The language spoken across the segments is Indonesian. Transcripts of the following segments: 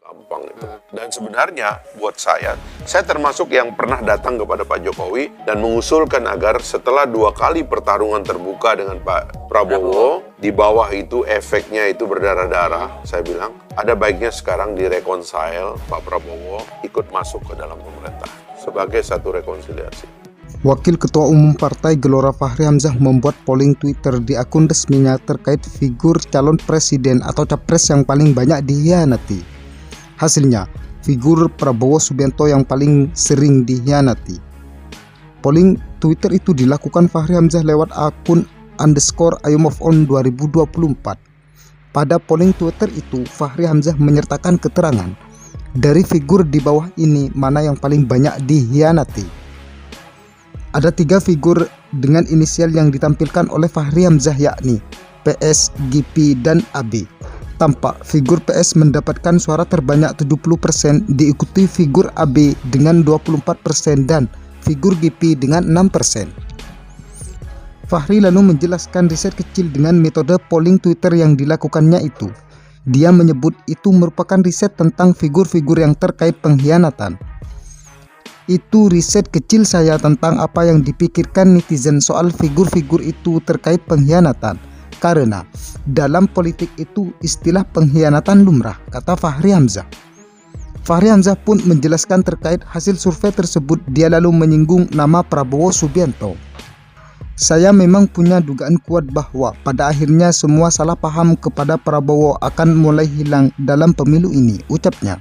Gampang itu. Dan sebenarnya buat saya termasuk yang pernah datang kepada Pak Jokowi dan mengusulkan agar setelah 2 kali pertarungan terbuka dengan Pak Prabowo, di bawah itu efeknya itu berdarah-darah, saya bilang, ada baiknya sekarang direkonsile Pak Prabowo ikut masuk ke dalam pemerintah sebagai satu rekonsiliasi. Wakil Ketua Umum Partai Gelora Fachri Hamzah membuat polling Twitter di akun resminya terkait figur calon presiden atau capres yang paling banyak dikhianati. Hasilnya, figur Prabowo Subianto yang paling sering dikhianati. Polling Twitter itu dilakukan Fachri Hamzah lewat akun _IMoveOn 2024. Pada polling Twitter itu, Fachri Hamzah menyertakan keterangan dari figur di bawah ini mana yang paling banyak dikhianati. Ada 3 figur dengan inisial yang ditampilkan oleh Fachri Hamzah, yakni PS, GP, dan AB. Tampak figur PS mendapatkan suara terbanyak 70%, diikuti figur AB dengan 24% dan figur GP dengan 6%. Fachri lalu menjelaskan riset kecil dengan metode polling Twitter yang dilakukannya itu. Dia menyebut itu merupakan riset tentang figur-figur yang terkait pengkhianatan. Itu riset kecil saya tentang apa yang dipikirkan netizen soal figur-figur itu terkait pengkhianatan. Karena dalam politik itu istilah pengkhianatan lumrah, kata Fachri Hamzah. Fachri Hamzah pun menjelaskan terkait hasil survei tersebut. Dia lalu menyinggung nama Prabowo Subianto. Saya memang punya dugaan kuat bahwa pada akhirnya semua salah paham kepada Prabowo akan mulai hilang dalam pemilu ini, ucapnya.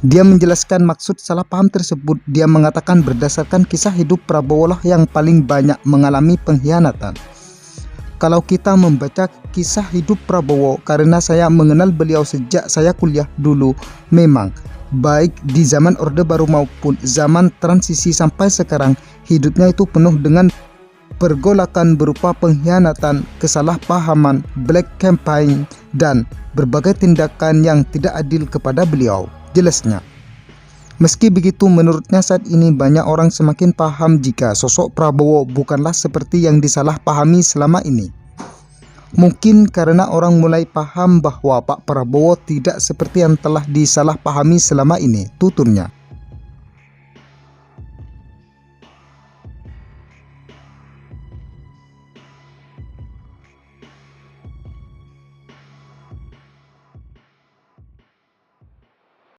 Dia menjelaskan maksud salah paham tersebut. Dia mengatakan berdasarkan kisah hidup Prabowo lah yang paling banyak mengalami pengkhianatan. Kalau kita membaca kisah hidup Prabowo, karena saya mengenal beliau sejak saya kuliah dulu, memang baik di zaman Orde Baru maupun zaman transisi sampai sekarang, hidupnya itu penuh dengan pergolakan berupa pengkhianatan, kesalahpahaman, black campaign, dan berbagai tindakan yang tidak adil kepada beliau, jelasnya. Meski begitu, menurutnya saat ini banyak orang semakin paham jika sosok Prabowo bukanlah seperti yang disalahpahami selama ini. Mungkin karena orang mulai paham bahwa Pak Prabowo tidak seperti yang telah disalahpahami selama ini, tuturnya.